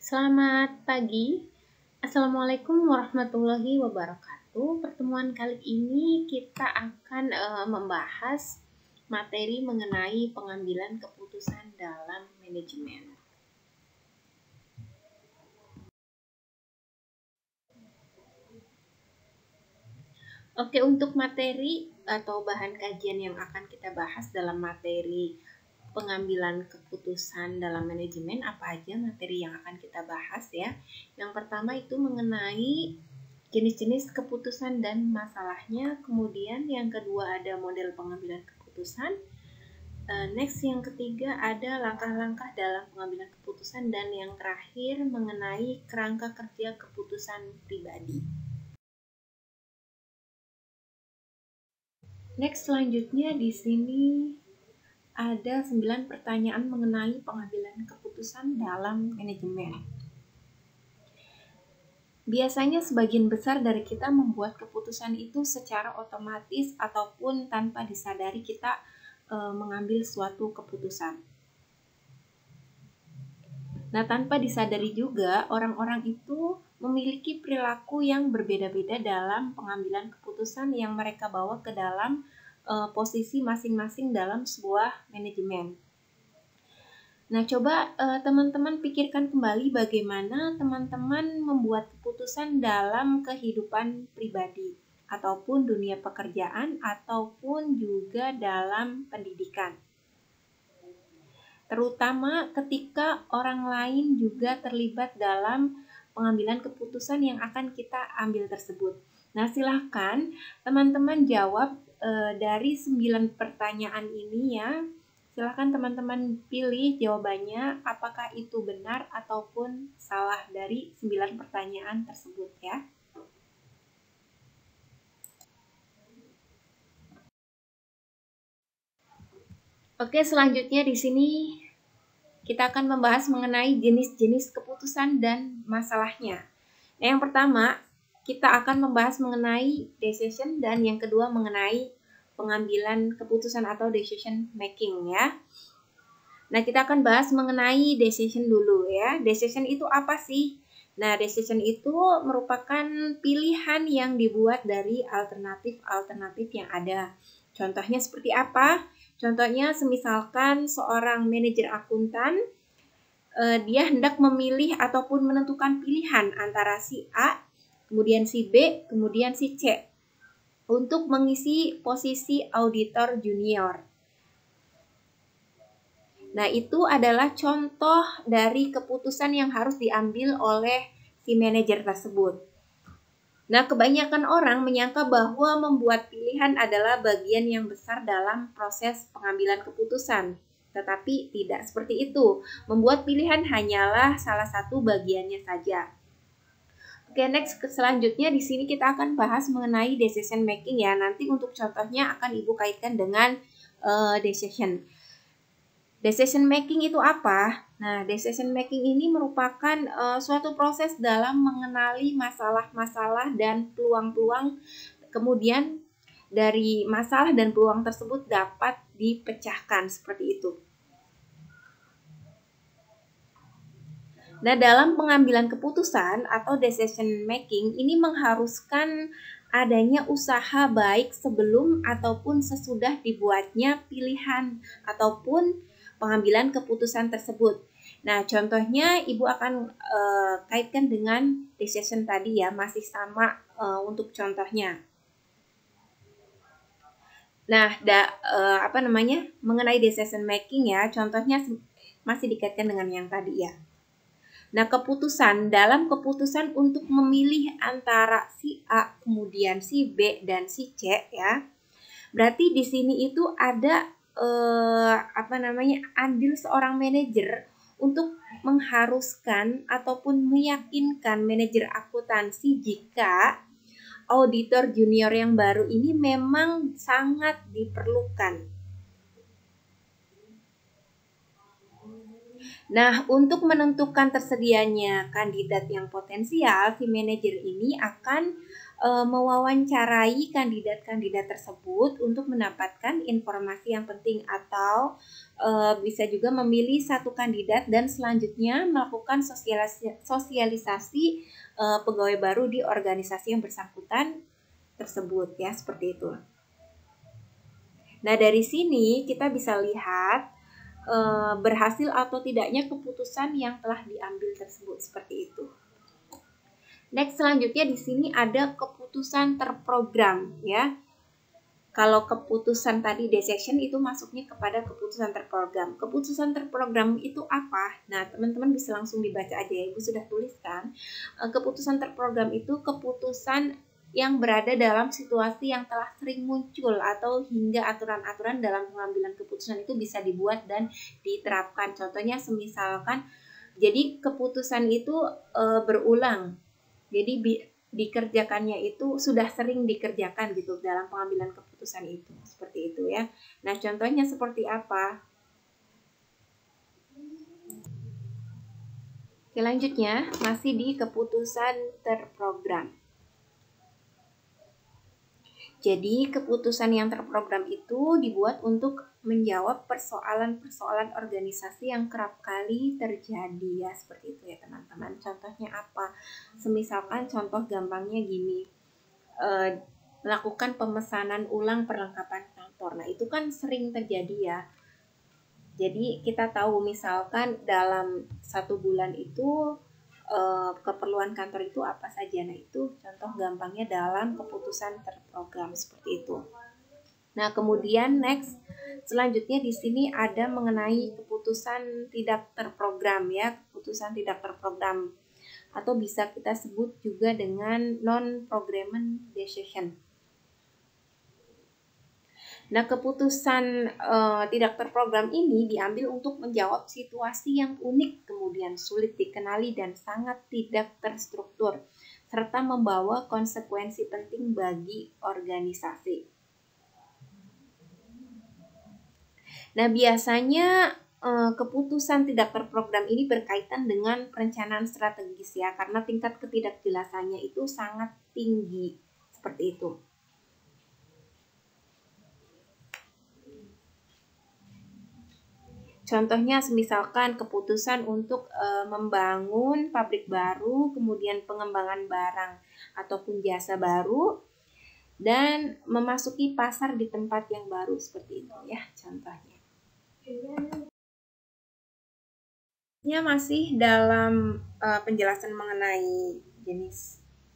Selamat pagi. Assalamualaikum warahmatullahi wabarakatuh. Pertemuan kali ini kita akan membahas materi mengenai pengambilan keputusan dalam manajemen. Oke, untuk materi atau bahan kajian yang akan kita bahas dalam materi pengambilan keputusan dalam manajemen, apa aja materi yang akan kita bahas ya. Yang pertama itu mengenai jenis-jenis keputusan dan masalahnya. Kemudian yang kedua ada model pengambilan keputusan. Next yang ketiga ada langkah-langkah dalam pengambilan keputusan. Dan yang terakhir mengenai kerangka kerja keputusan pribadi. Next selanjutnya di sini ada 9 pertanyaan mengenai pengambilan keputusan dalam manajemen. Biasanya sebagian besar dari kita membuat keputusan itu secara otomatis ataupun tanpa disadari kita mengambil suatu keputusan. Nah, tanpa disadari juga orang-orang itu memiliki perilaku yang berbeda-beda dalam pengambilan keputusan yang mereka bawa ke dalam posisi masing-masing dalam sebuah manajemen. Nah, coba teman-teman pikirkan kembali bagaimana teman-teman membuat keputusan dalam kehidupan pribadi ataupun dunia pekerjaan ataupun juga dalam pendidikan. Terutama ketika orang lain juga terlibat dalam pengambilan keputusan yang akan kita ambil tersebut. Nah, silahkan teman-teman jawab dari 9 pertanyaan ini ya. Silahkan teman-teman pilih jawabannya apakah itu benar ataupun salah dari 9 pertanyaan tersebut ya. Oke, selanjutnya di sini kita akan membahas mengenai jenis-jenis keputusan dan masalahnya. Nah, yang pertama, kita akan membahas mengenai decision dan yang kedua mengenai pengambilan keputusan atau decision making ya. Nah, kita akan bahas mengenai decision dulu ya. Decision itu apa sih? Nah, decision itu merupakan pilihan yang dibuat dari alternatif-alternatif yang ada. Contohnya seperti apa? Contohnya semisalkan seorang manajer akuntan, dia hendak memilih ataupun menentukan pilihan antara si A, kemudian si B, kemudian si C untuk mengisi posisi auditor junior. Nah, itu adalah contoh dari keputusan yang harus diambil oleh si manajer tersebut. Nah, kebanyakan orang menyangka bahwa membuat pilihan adalah bagian yang besar dalam proses pengambilan keputusan. Tetapi tidak seperti itu. Membuat pilihan hanyalah salah satu bagiannya saja. Oke, next selanjutnya di sini kita akan bahas mengenai decision making ya. Nanti untuk contohnya akan Ibu kaitkan dengan decision. Decision making itu apa? Nah, decision making ini merupakan suatu proses dalam mengenali masalah-masalah dan peluang-peluang. Kemudian dari masalah dan peluang tersebut dapat dipecahkan seperti itu. Nah, dalam pengambilan keputusan atau decision making ini mengharuskan adanya usaha baik sebelum ataupun sesudah dibuatnya pilihan ataupun pengambilan keputusan tersebut. Nah, contohnya Ibu akan kaitkan dengan decision tadi ya, masih sama untuk contohnya. Nah, mengenai decision making ya, contohnya masih dikaitkan dengan yang tadi ya. Nah, dalam keputusan untuk memilih antara si A, kemudian si B dan si C ya. Berarti di sini itu ada andil seorang manajer untuk mengharuskan ataupun meyakinkan manajer akuntansi jika auditor junior yang baru ini memang sangat diperlukan. Nah, untuk menentukan tersedianya kandidat yang potensial, si manajer ini akan mewawancarai kandidat-kandidat tersebut untuk mendapatkan informasi yang penting, atau bisa juga memilih satu kandidat dan selanjutnya melakukan sosialisasi pegawai baru di organisasi yang bersangkutan tersebut ya, seperti itu. Nah, dari sini kita bisa lihat berhasil atau tidaknya keputusan yang telah diambil tersebut, seperti itu. Next, selanjutnya di sini ada keputusan terprogram ya. Kalau keputusan tadi decision itu masuknya kepada keputusan terprogram. Keputusan terprogram itu apa? Nah, teman-teman bisa langsung dibaca aja ya. Ibu sudah tuliskan. Keputusan terprogram itu keputusan yang berada dalam situasi yang telah sering muncul atau hingga aturan-aturan dalam pengambilan keputusan itu bisa dibuat dan diterapkan. Contohnya semisalkan, jadi keputusan itu berulang. Jadi dikerjakannya itu sudah sering dikerjakan gitu dalam pengambilan keputusan itu, seperti itu ya. Nah, contohnya seperti apa? Oke, lanjutnya masih di keputusan terprogram. Jadi keputusan yang terprogram itu dibuat untuk menjawab persoalan-persoalan organisasi yang kerap kali terjadi ya, seperti itu ya teman-teman. Contohnya apa? Semisalkan contoh gampangnya gini, melakukan pemesanan ulang perlengkapan kantor. Nah, itu kan sering terjadi ya. Jadi kita tahu misalkan dalam 1 bulan itu keperluan kantor itu apa saja. Nah, itu contoh gampangnya dalam keputusan terprogram, seperti itu. Nah, kemudian next, selanjutnya di sini ada mengenai keputusan tidak terprogram ya, keputusan tidak terprogram atau bisa kita sebut juga dengan non-programming decision. Nah, keputusan tidak terprogram ini diambil untuk menjawab situasi yang unik, kemudian sulit dikenali dan sangat tidak terstruktur, serta membawa konsekuensi penting bagi organisasi. Nah, biasanya keputusan tidak terprogram ini berkaitan dengan perencanaan strategis ya, karena tingkat ketidakjelasannya itu sangat tinggi, seperti itu. Contohnya misalkan keputusan untuk membangun pabrik baru, kemudian pengembangan barang ataupun jasa baru, dan memasuki pasar di tempat yang baru, seperti itu ya contohnya. Ini masih dalam penjelasan mengenai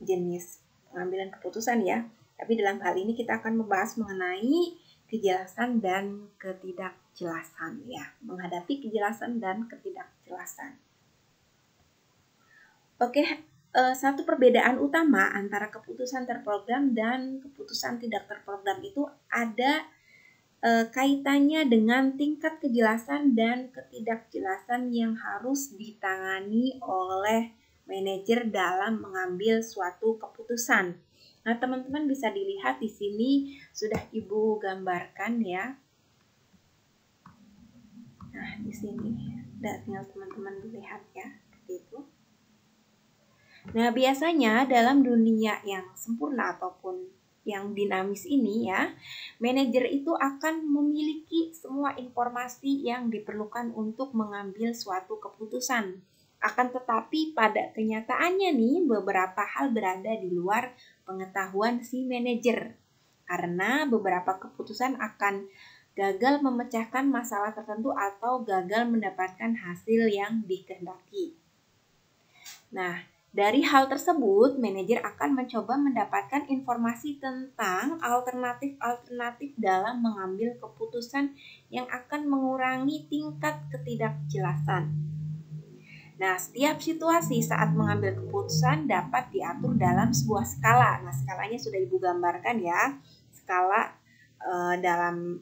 jenis pengambilan keputusan ya, tapi dalam hal ini kita akan membahas mengenai kejelasan dan ketidakjelasan ya, menghadapi kejelasan dan ketidakjelasan. Oke, satu perbedaan utama antara keputusan terprogram dan keputusan tidak terprogram itu ada kaitannya dengan tingkat kejelasan dan ketidakjelasan yang harus ditangani oleh manajer dalam mengambil suatu keputusan. Nah, teman-teman bisa dilihat di sini sudah Ibu gambarkan ya. Nah, di sini tinggal teman-teman lihat ya, seperti itu. Nah, biasanya dalam dunia yang sempurna ataupun yang dinamis ini ya, manajer itu akan memiliki semua informasi yang diperlukan untuk mengambil suatu keputusan. Akan tetapi pada kenyataannya nih, beberapa hal berada di luar pengetahuan si manajer. Karena beberapa keputusan akan gagal memecahkan masalah tertentu atau gagal mendapatkan hasil yang dikehendaki. Nah, dari hal tersebut, manajer akan mencoba mendapatkan informasi tentang alternatif-alternatif dalam mengambil keputusan yang akan mengurangi tingkat ketidakjelasan. Nah, setiap situasi saat mengambil keputusan dapat diatur dalam sebuah skala. Nah, skalanya sudah Ibu gambarkan ya. Skala dalam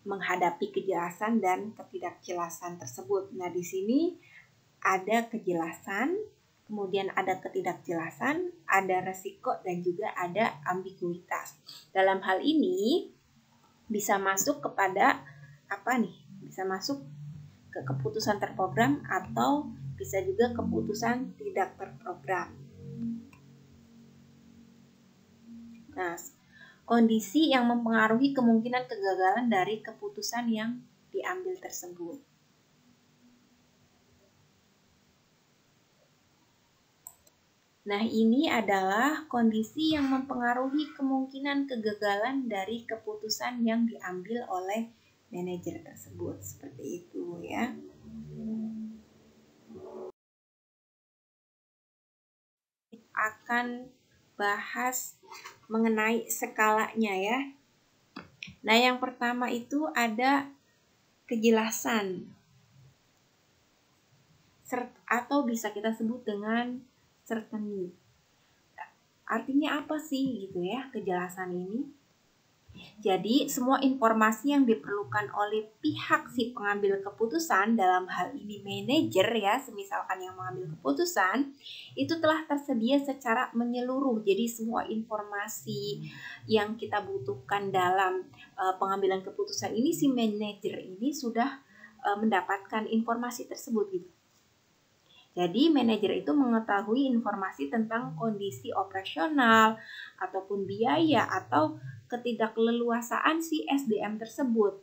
menghadapi kejelasan dan ketidakjelasan tersebut. Nah, di sini ada kejelasan, kemudian ada ketidakjelasan, ada resiko, dan juga ada ambiguitas. Dalam hal ini bisa masuk kepada apa nih? Bisa masuk ke keputusan terprogram atau bisa juga keputusan tidak terprogram. Nah, kondisi yang mempengaruhi kemungkinan kegagalan dari keputusan yang diambil tersebut. Nah, ini adalah kondisi yang mempengaruhi kemungkinan kegagalan dari keputusan yang diambil oleh manajer tersebut. Seperti itu ya. Akan bahas mengenai skalanya ya. Nah, yang pertama itu ada kejelasan atau bisa kita sebut dengan certainty. Artinya apa sih gitu ya kejelasan ini? Jadi semua informasi yang diperlukan oleh pihak si pengambil keputusan, dalam hal ini manajer ya, semisalkan yang mengambil keputusan, itu telah tersedia secara menyeluruh. Jadi semua informasi yang kita butuhkan dalam pengambilan keputusan ini, si manajer ini sudah mendapatkan informasi tersebut gitu. Jadi manajer itu mengetahui informasi tentang kondisi operasional ataupun biaya atau ketidakleluasaan si SDM tersebut.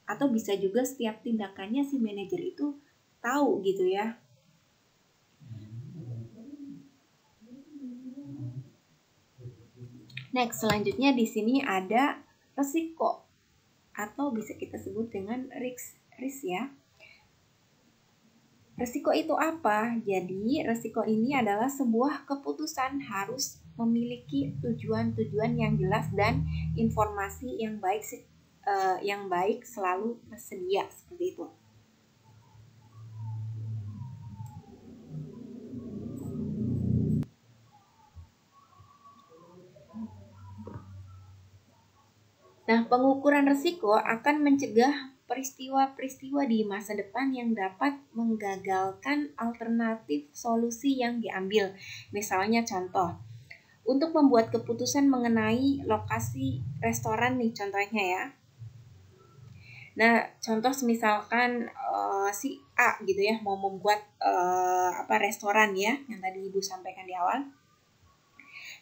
Atau bisa juga setiap tindakannya si manajer itu tahu gitu ya. Next, selanjutnya di sini ada resiko atau bisa kita sebut dengan risk ya. Resiko itu apa? Jadi, resiko ini adalah sebuah keputusan harus memiliki tujuan-tujuan yang jelas dan informasi yang baik selalu tersedia seperti itu. Nah, pengukuran resiko akan mencegah peristiwa-peristiwa di masa depan yang dapat menggagalkan alternatif solusi yang diambil. Misalnya contoh, untuk membuat keputusan mengenai lokasi restoran nih contohnya ya. Nah, contoh misalkan si A gitu ya mau membuat restoran ya yang tadi Ibu sampaikan di awal.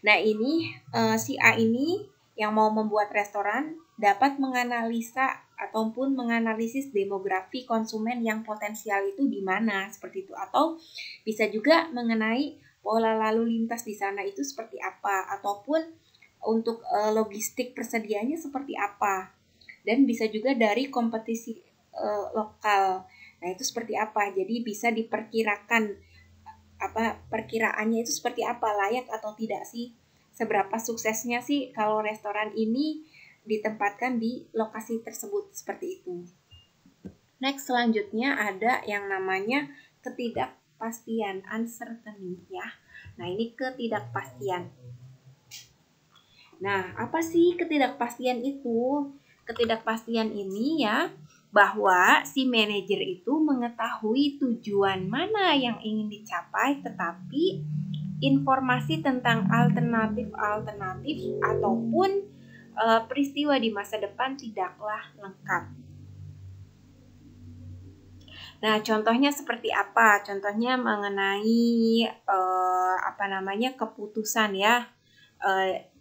Nah, ini si A ini yang mau membuat restoran dapat menganalisa ataupun menganalisis demografi konsumen yang potensial itu di mana seperti itu, atau bisa juga mengenai pola lalu lintas di sana itu seperti apa, ataupun untuk logistik persediaannya seperti apa, dan bisa juga dari kompetisi lokal. Nah, itu seperti apa? Jadi bisa diperkirakan perkiraannya itu seperti apa, layak atau tidak sih, seberapa suksesnya sih kalau restoran ini ditempatkan di lokasi tersebut seperti itu. Next, selanjutnya ada yang namanya ketidakpastian, uncertainty ya. Nah, ini ketidakpastian. Nah, apa sih ketidakpastian itu? Ketidakpastian ini ya bahwa si manajer itu mengetahui tujuan mana yang ingin dicapai, tetapi informasi tentang alternatif ataupun peristiwa di masa depan tidaklah lengkap. Nah, contohnya seperti apa? Contohnya mengenai keputusan ya.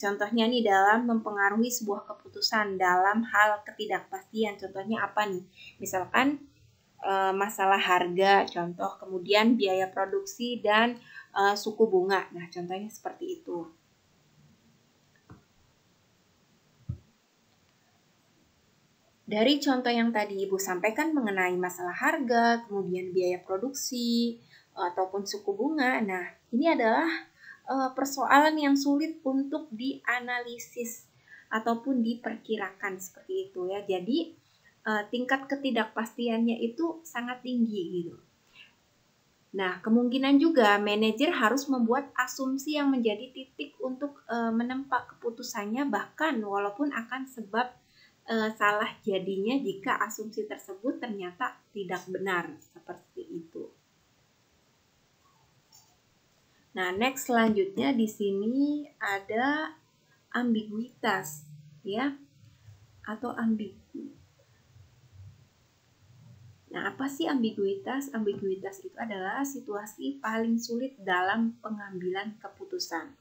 Contohnya nih dalam mempengaruhi sebuah keputusan dalam hal ketidakpastian. Contohnya apa nih? Misalkan masalah harga, contoh, kemudian biaya produksi dan suku bunga. Nah, contohnya seperti itu. Dari contoh yang tadi Ibu sampaikan mengenai masalah harga, kemudian biaya produksi, ataupun suku bunga. Nah, ini adalah persoalan yang sulit untuk dianalisis ataupun diperkirakan seperti itu ya. Jadi, tingkat ketidakpastiannya itu sangat tinggi gitu. Nah, kemungkinan juga manajer harus membuat asumsi yang menjadi titik untuk menempa keputusannya, bahkan walaupun akan sebab salah jadinya jika asumsi tersebut ternyata tidak benar, seperti itu. Nah, next selanjutnya di sini ada ambiguitas ya, atau ambigu. Nah, apa sih ambiguitas? Ambiguitas itu adalah situasi paling sulit dalam pengambilan keputusan.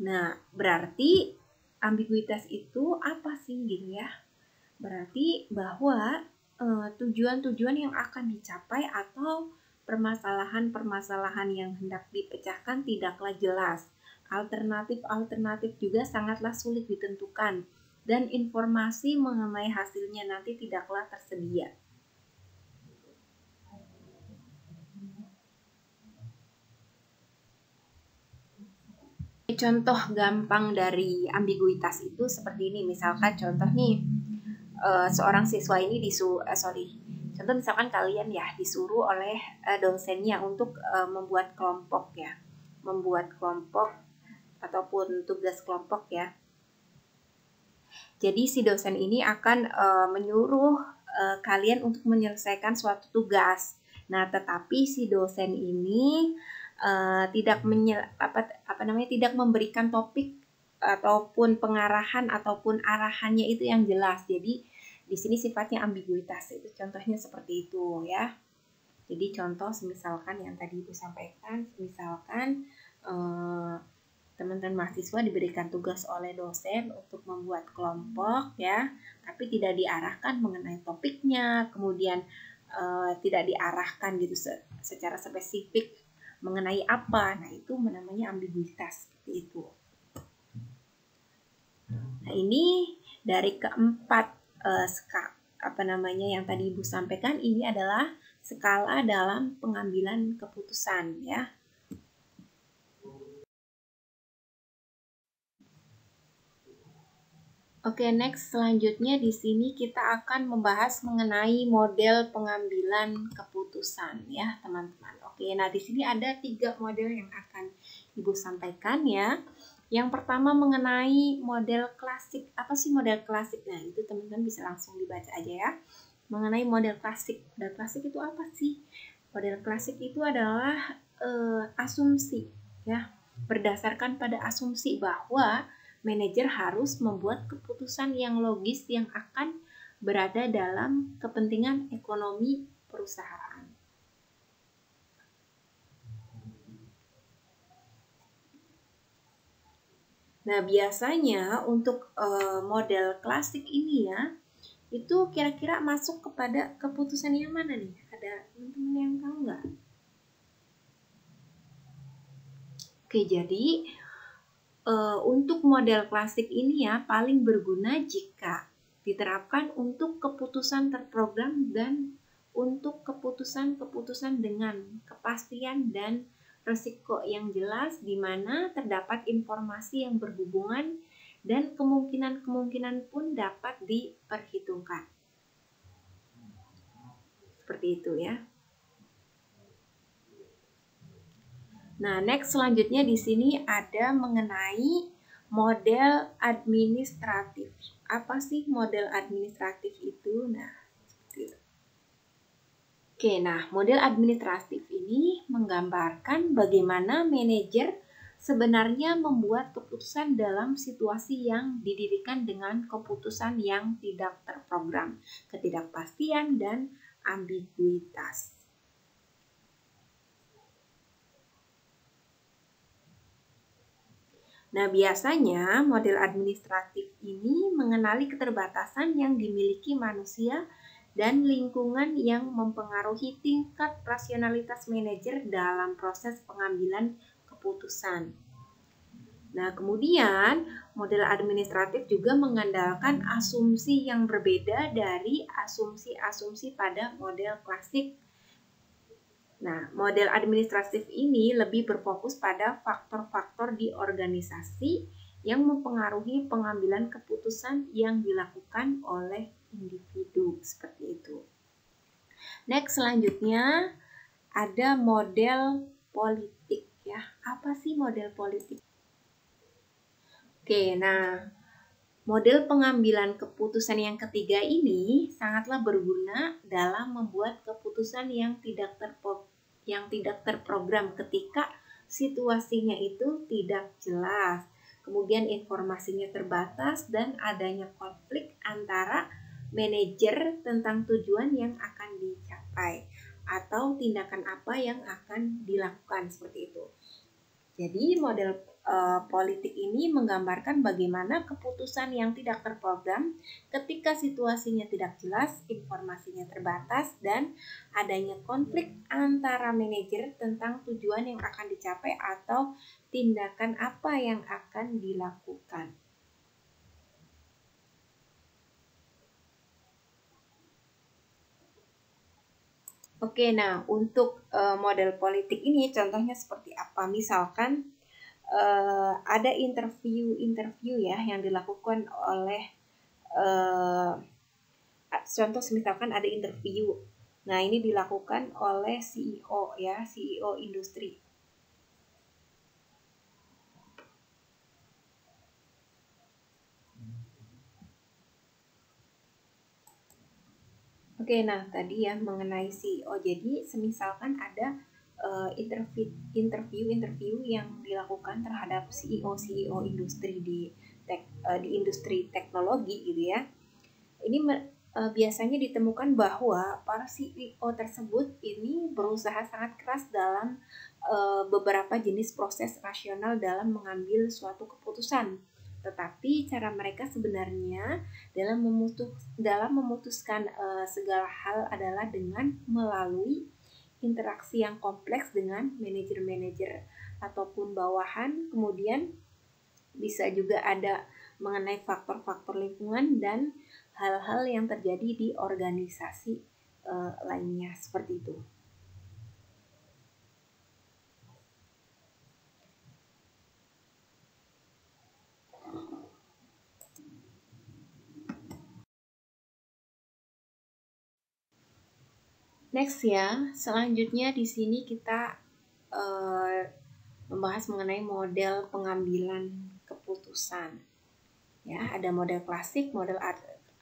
Nah, berarti ambiguitas itu apa sih gitu ya? Berarti bahwa tujuan-tujuan yang akan dicapai atau permasalahan-permasalahan yang hendak dipecahkan tidaklah jelas. Alternatif-alternatif juga sangatlah sulit ditentukan dan informasi mengenai hasilnya nanti tidaklah tersedia. Contoh gampang dari ambiguitas itu seperti ini, misalkan contoh nih, seorang siswa ini contoh misalkan kalian ya disuruh oleh dosennya untuk membuat kelompok ya, membuat kelompok ataupun tugas kelompok ya. Jadi si dosen ini akan menyuruh kalian untuk menyelesaikan suatu tugas. Nah, tetapi si dosen ini tidak tidak memberikan topik ataupun pengarahan ataupun arahannya itu yang jelas. Jadi di sini sifatnya ambiguitas. Itu contohnya seperti itu ya. Jadi contoh misalkan yang tadi Ibu sampaikan, misalkan teman-teman mahasiswa diberikan tugas oleh dosen untuk membuat kelompok ya, tapi tidak diarahkan mengenai topiknya, kemudian tidak diarahkan gitu secara spesifik mengenai apa. Nah, itu namanya ambiguitas seperti itu. Nah, ini dari keempat yang tadi Ibu sampaikan, ini adalah skala dalam pengambilan keputusan ya. Oke, next selanjutnya di sini kita akan membahas mengenai model pengambilan keputusan ya, teman-teman. Oke, nah di sini ada 3 model yang akan Ibu sampaikan ya. Yang pertama mengenai model klasik. Apa sih model klasik? Nah, itu teman-teman bisa langsung dibaca aja ya. Mengenai model klasik. Model klasik itu apa sih? Model klasik itu adalah asumsi ya. Berdasarkan pada asumsi bahwa manajer harus membuat keputusan yang logis yang akan berada dalam kepentingan ekonomi perusahaan. Nah, biasanya untuk model klasik ini ya, itu kira-kira masuk kepada keputusan yang mana nih? Ada teman-teman yang tahu nggak? Oke, jadi untuk model klasik ini ya paling berguna jika diterapkan untuk keputusan terprogram dan untuk keputusan-keputusan dengan kepastian dan risiko yang jelas, di mana terdapat informasi yang berhubungan dan kemungkinan-kemungkinan pun dapat diperhitungkan. Seperti itu ya. Nah, next selanjutnya di sini ada mengenai model administratif. Apa sih model administratif itu? Nah, seperti itu. Oke, nah model administratif ini menggambarkan bagaimana manajer sebenarnya membuat keputusan dalam situasi yang didirikan dengan keputusan yang tidak terprogram, ketidakpastian, dan ambiguitas. Nah, biasanya model administratif ini mengenali keterbatasan yang dimiliki manusia dan lingkungan yang mempengaruhi tingkat rasionalitas manajer dalam proses pengambilan keputusan. Nah, kemudian model administratif juga mengandalkan asumsi yang berbeda dari asumsi-asumsi pada model klasik. Nah, model administratif ini lebih berfokus pada faktor-faktor di organisasi yang mempengaruhi pengambilan keputusan yang dilakukan oleh individu, seperti itu. Next, selanjutnya ada model politik ya. Apa sih model politik? Oke, nah model pengambilan keputusan yang ketiga ini sangatlah berguna dalam membuat keputusan yang tidak terprogram ketika situasinya itu tidak jelas, kemudian informasinya terbatas dan adanya konflik antara manajer tentang tujuan yang akan dicapai atau tindakan apa yang akan dilakukan, seperti itu. Jadi model politik ini menggambarkan bagaimana keputusan yang tidak terprogram ketika situasinya tidak jelas, informasinya terbatas, dan adanya konflik antara manajer tentang tujuan yang akan dicapai atau tindakan apa yang akan dilakukan. Oke, nah untuk model politik ini contohnya seperti apa? Misalkan ada interview ya yang dilakukan oleh contoh misalkan ada interview. Nah, ini dilakukan oleh CEO ya, CEO industri. Oke, nah tadi ya mengenai CEO. Jadi, semisalkan ada interview yang dilakukan terhadap CEO industri di industri teknologi gitu ya. Ini biasanya ditemukan bahwa para CEO tersebut ini berusaha sangat keras dalam beberapa jenis proses rasional dalam mengambil suatu keputusan. Tetapi cara mereka sebenarnya dalam memutuskan segala hal adalah dengan melalui interaksi yang kompleks dengan manajer-manajer ataupun bawahan. Kemudian bisa juga ada mengenai faktor-faktor lingkungan dan hal-hal yang terjadi di organisasi lainnya seperti itu. Next ya, selanjutnya di sini kita membahas mengenai model pengambilan keputusan. Ya, ada model klasik, model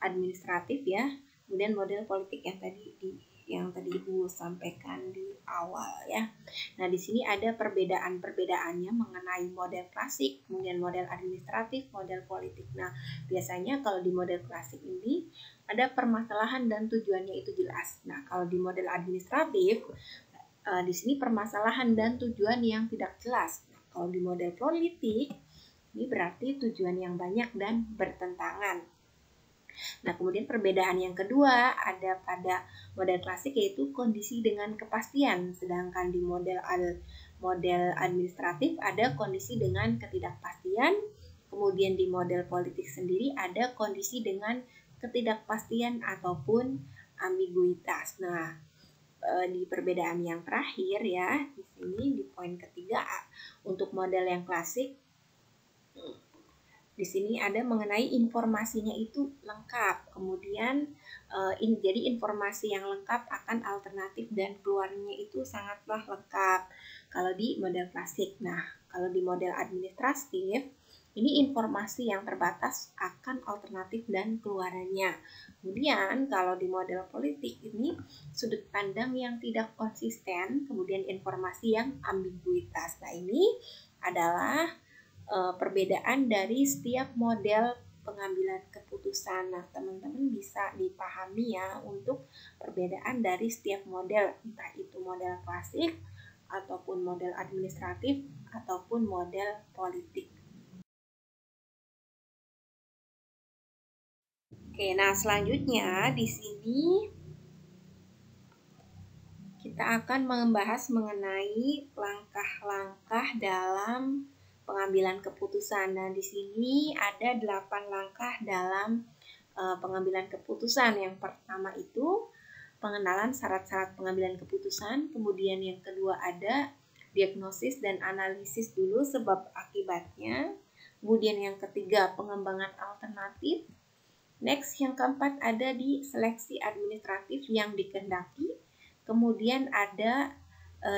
administratif ya, kemudian model politik yang tadi Ibu sampaikan di awal ya. Nah, di sini ada perbedaannya mengenai model klasik, kemudian model administratif, model politik. Nah, biasanya kalau di model klasik ini ada permasalahan dan tujuannya itu jelas. Nah, kalau di model administratif di sini permasalahan dan tujuan yang tidak jelas. Nah, kalau di model politik ini berarti tujuan yang banyak dan bertentangan. Nah, kemudian perbedaan yang kedua ada pada model klasik yaitu kondisi dengan kepastian, sedangkan di model administratif ada kondisi dengan ketidakpastian. Kemudian di model politik sendiri ada kondisi dengan ketidakpastian ataupun ambiguitas. Nah, di perbedaan yang terakhir ya, di sini di poin ketiga untuk model yang klasik di sini ada mengenai informasinya itu lengkap. Kemudian jadi informasi yang lengkap akan alternatif dan keluarnya itu sangatlah lengkap kalau di model klasik. Nah, kalau di model administratif ini informasi yang terbatas akan alternatif dan keluarannya. Kemudian kalau di model politik ini sudut pandang yang tidak konsisten, kemudian informasi yang ambiguitas. Nah, ini adalah perbedaan dari setiap model pengambilan keputusan. Nah, teman-teman bisa dipahami ya untuk perbedaan dari setiap model, entah itu model klasik ataupun model administratif ataupun model politik. Oke, nah selanjutnya di sini kita akan membahas mengenai langkah-langkah dalam pengambilan keputusan. Nah, di sini ada 8 langkah dalam pengambilan keputusan. Yang pertama itu pengenalan syarat-syarat pengambilan keputusan, kemudian yang kedua ada diagnosis dan analisis dulu sebab akibatnya. Kemudian yang ketiga pengembangan alternatif. Next, yang keempat ada di seleksi administratif yang dikehendaki. Kemudian ada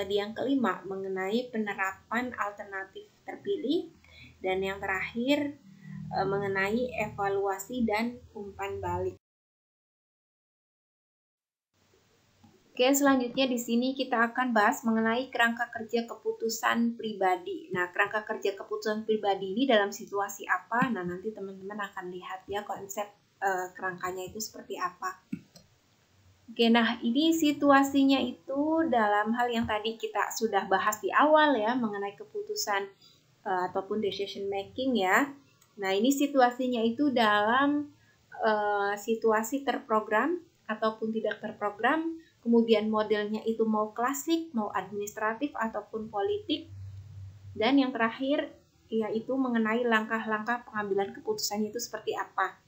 di yang kelima mengenai penerapan alternatif terpilih. Dan yang terakhir mengenai evaluasi dan umpan balik. Oke, selanjutnya di sini kita akan bahas mengenai kerangka kerja keputusan pribadi. Nah, kerangka kerja keputusan pribadi ini dalam situasi apa? Nah, nanti teman-teman akan lihat ya konsep kerangkanya itu seperti apa. Oke, nah ini situasinya itu dalam hal yang tadi kita sudah bahas di awal ya, mengenai keputusan ataupun decision making ya. Nah, ini situasinya itu dalam situasi terprogram ataupun tidak terprogram, kemudian modelnya itu mau klasik, mau administratif ataupun politik, dan yang terakhir yaitu mengenai langkah-langkah pengambilan keputusannya itu seperti apa.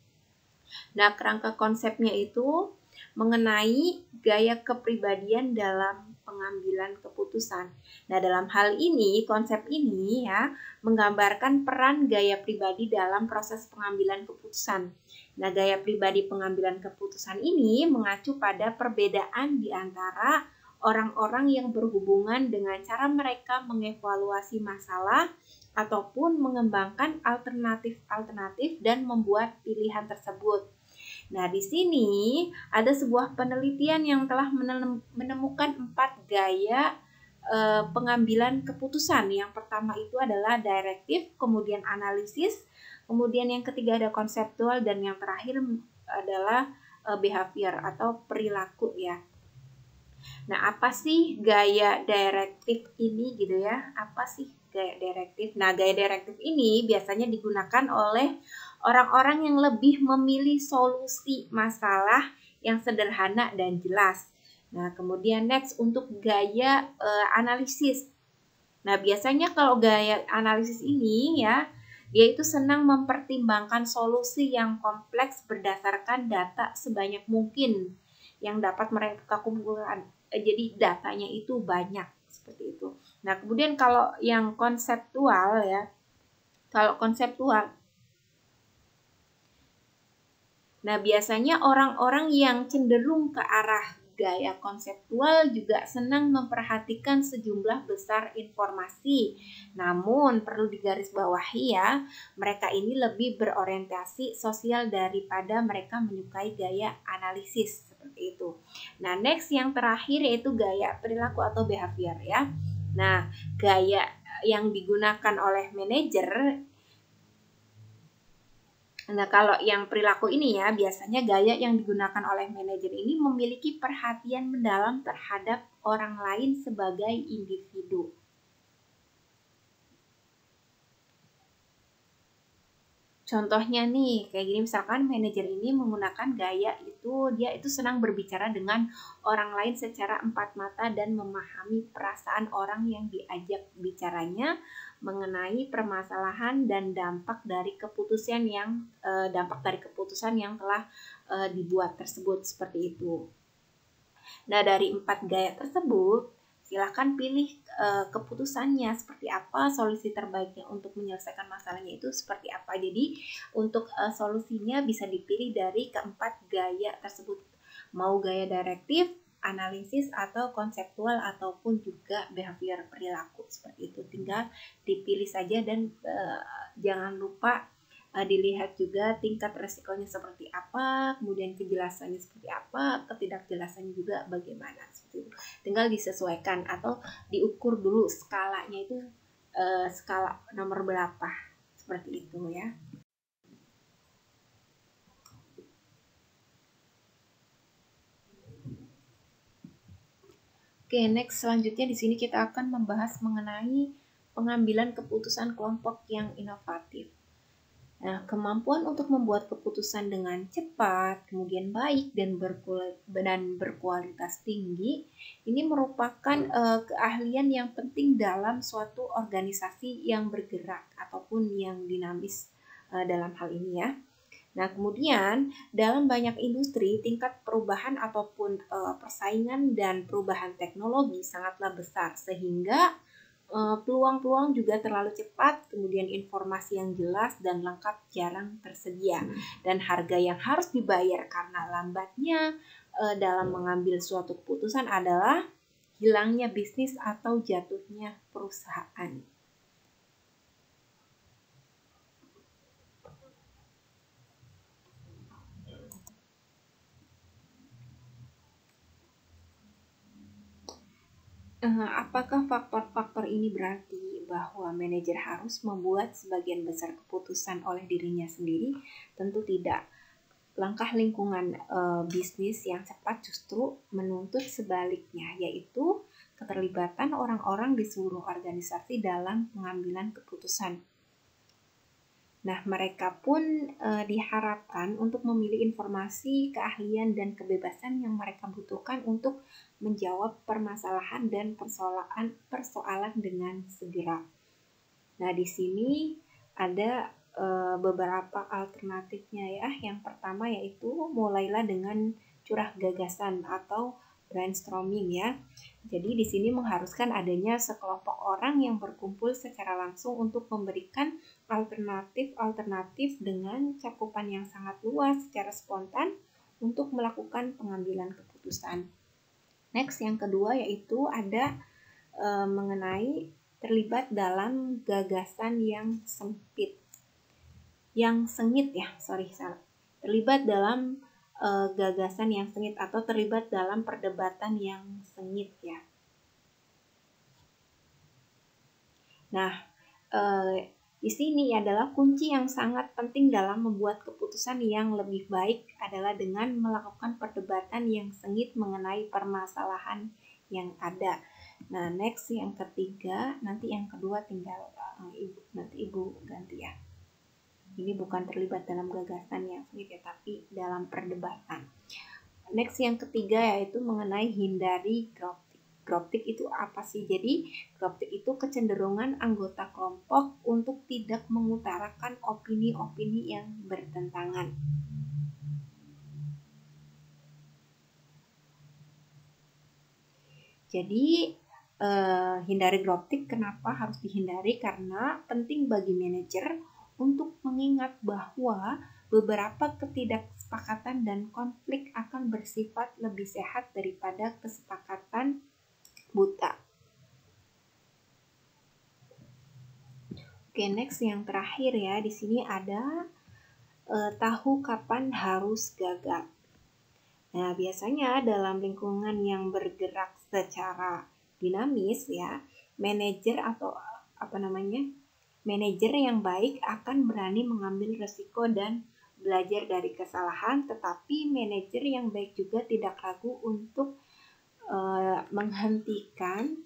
Nah, kerangka konsepnya itu mengenai gaya kepribadian dalam pengambilan keputusan. Nah, dalam hal ini, konsep ini ya menggambarkan peran gaya pribadi dalam proses pengambilan keputusan. Nah, gaya pribadi pengambilan keputusan ini mengacu pada perbedaan di antara orang-orang yang berhubungan dengan cara mereka mengevaluasi masalah ataupun mengembangkan alternatif-alternatif dan membuat pilihan tersebut. Nah, di sini ada sebuah penelitian yang telah menemukan 4 gaya pengambilan keputusan. Yang pertama itu adalah direktif, kemudian analisis, kemudian yang ketiga ada konseptual, dan yang terakhir adalah behavior atau perilaku ya. Nah, apa sih gaya direktif ini gitu ya? Apa sih gaya direktif? Nah, gaya direktif ini biasanya digunakan oleh orang-orang yang lebih memilih solusi masalah yang sederhana dan jelas. Nah, kemudian next untuk gaya analisis. Nah, biasanya kalau gaya analisis ini ya, dia itu senang mempertimbangkan solusi yang kompleks berdasarkan data sebanyak mungkin yang dapat mereka kumpulkan. Jadi datanya itu banyak seperti itu. Nah, kemudian kalau yang konseptual ya, kalau konseptual, nah biasanya orang-orang yang cenderung ke arah gaya konseptual juga senang memperhatikan sejumlah besar informasi. Namun perlu digarisbawahi ya, mereka ini lebih berorientasi sosial daripada mereka menyukai gaya analisis seperti itu. Nah, next yang terakhir yaitu gaya perilaku atau behavior ya. Nah, gaya yang digunakan oleh manajer. Nah, kalau yang perilaku ini ya, biasanya gaya yang digunakan oleh manajer ini memiliki perhatian mendalam terhadap orang lain sebagai individu. Contohnya nih, kayak gini misalkan manajer ini menggunakan gaya itu, dia itu senang berbicara dengan orang lain secara empat mata dan memahami perasaan orang yang diajak bicaranya mengenai permasalahan dan dampak dari keputusan yang telah dibuat tersebut seperti itu. Nah, dari 4 gaya tersebut, silahkan pilih keputusannya seperti apa, solusi terbaiknya untuk menyelesaikan masalahnya itu seperti apa. Jadi untuk solusinya bisa dipilih dari keempat gaya tersebut, mau gaya direktif, analisis atau konseptual ataupun juga behavior perilaku seperti itu. Tinggal dipilih saja dan jangan lupa dilihat juga tingkat resikonya seperti apa, kemudian kejelasannya seperti apa, ketidakjelasannya juga bagaimana seperti itu. Tinggal disesuaikan atau diukur dulu skalanya itu skala nomor berapa seperti itu ya. Oke, next selanjutnya di sini kita akan membahas mengenai pengambilan keputusan kelompok yang inovatif. Nah, kemampuan untuk membuat keputusan dengan cepat, kemudian baik dan berkualitas tinggi, ini merupakan keahlian yang penting dalam suatu organisasi yang bergerak ataupun yang dinamis dalam hal ini ya. Nah, kemudian dalam banyak industri, tingkat perubahan ataupun persaingan dan perubahan teknologi sangatlah besar sehingga peluang-peluang juga terlalu cepat, kemudian informasi yang jelas dan lengkap jarang tersedia, dan harga yang harus dibayar karena lambatnya dalam mengambil suatu keputusan adalah hilangnya bisnis atau jatuhnya perusahaan. Apakah faktor-faktor ini berarti bahwa manajer harus membuat sebagian besar keputusan oleh dirinya sendiri? Tentu tidak. langkah lingkungan bisnis yang cepat justru menuntut sebaliknya, yaitu keterlibatan orang-orang di seluruh organisasi dalam pengambilan keputusan. Nah, mereka pun diharapkan untuk memilih informasi, keahlian, dan kebebasan yang mereka butuhkan untuk menjawab permasalahan dan persoalan dengan segera. Nah, di sini ada beberapa alternatifnya ya. Yang pertama yaitu mulailah dengan curah gagasan atau brainstorming ya. Jadi di sini mengharuskan adanya sekelompok orang yang berkumpul secara langsung untuk memberikan alternatif dengan cakupan yang sangat luas secara spontan untuk melakukan pengambilan keputusan. Next, yang kedua yaitu ada mengenai terlibat dalam gagasan yang sempit. Terlibat dalam gagasan yang sengit atau terlibat dalam perdebatan yang sengit ya. Nah, di sini adalah kunci yang sangat penting dalam membuat keputusan yang lebih baik adalah dengan melakukan perdebatan yang sengit mengenai permasalahan yang ada. Nah, next yang ketiga, nanti yang kedua tinggal Ibu ganti ya. Ini bukan terlibat dalam gagasan yang sengit ya, tapi dalam perdebatan. Next yang ketiga yaitu mengenai hindari groptik. Groptik itu apa sih? Jadi groptik itu kecenderungan anggota kelompok untuk tidak mengutarakan opini-opini yang bertentangan. Jadi hindari groptik. Kenapa harus dihindari? Karena penting bagi manajer untuk mengingat bahwa beberapa ketidaksepakatan dan konflik akan bersifat lebih sehat daripada kesepakatan buta. Oke, next yang terakhir ya. Di sini ada tahu kapan harus gagal. Nah, biasanya dalam lingkungan yang bergerak secara dinamis ya, manajer yang baik akan berani mengambil resiko dan belajar dari kesalahan, tetapi manajer yang baik juga tidak ragu untuk menghentikan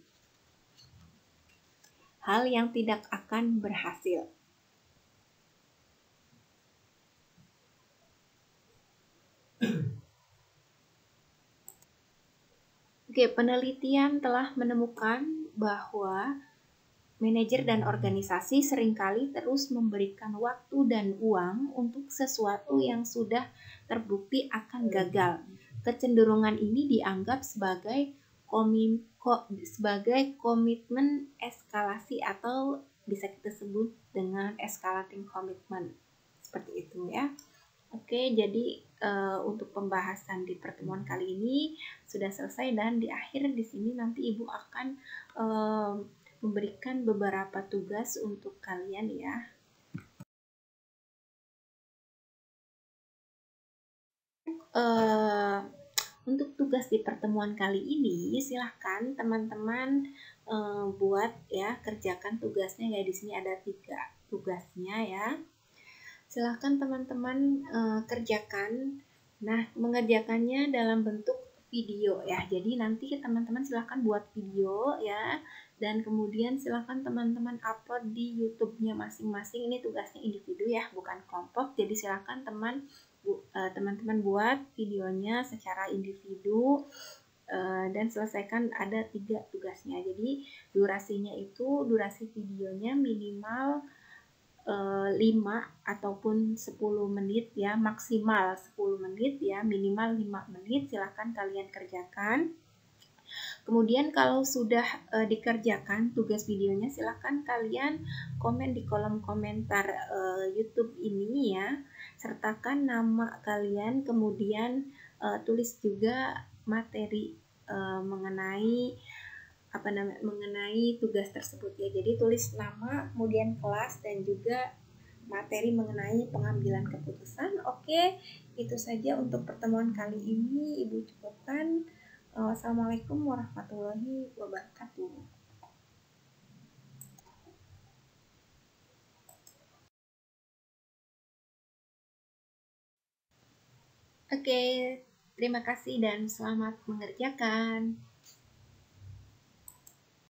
hal yang tidak akan berhasil. Oke, penelitian telah menemukan bahwa manajer dan organisasi seringkali terus memberikan waktu dan uang untuk sesuatu yang sudah terbukti akan gagal. Kecenderungan ini dianggap sebagai komitmen eskalasi atau bisa kita sebut dengan escalating commitment. Seperti itu ya. Oke, jadi untuk pembahasan di pertemuan kali ini sudah selesai dan di akhir di sini nanti Ibu akan memberikan beberapa tugas untuk kalian ya. Untuk tugas di pertemuan kali ini silahkan teman-teman buat ya, kerjakan tugasnya ya. Di sini ada 3 tugasnya ya. Silahkan teman-teman kerjakan. Nah, mengerjakannya dalam bentuk video ya. Jadi nanti teman-teman silahkan buat video ya. Dan kemudian silahkan teman-teman upload di YouTube-nya masing-masing. Ini tugasnya individu ya, bukan kelompok. Jadi silahkan teman-teman buat videonya secara individu dan selesaikan. Ada 3 tugasnya. Jadi durasi videonya minimal 5 ataupun 10 menit ya, maksimal 10 menit ya, minimal 5 menit. Silahkan kalian kerjakan. Kemudian kalau sudah dikerjakan tugas videonya, silahkan kalian komen di kolom komentar YouTube ini ya, sertakan nama kalian, kemudian tulis juga materi mengenai tugas tersebut ya. Jadi tulis nama, kemudian kelas, dan juga materi mengenai pengambilan keputusan. Oke, itu saja untuk pertemuan kali ini. Ibu cukupkan. Wassalamualaikum warahmatullahi wabarakatuh. Oke, terima kasih dan selamat mengerjakan.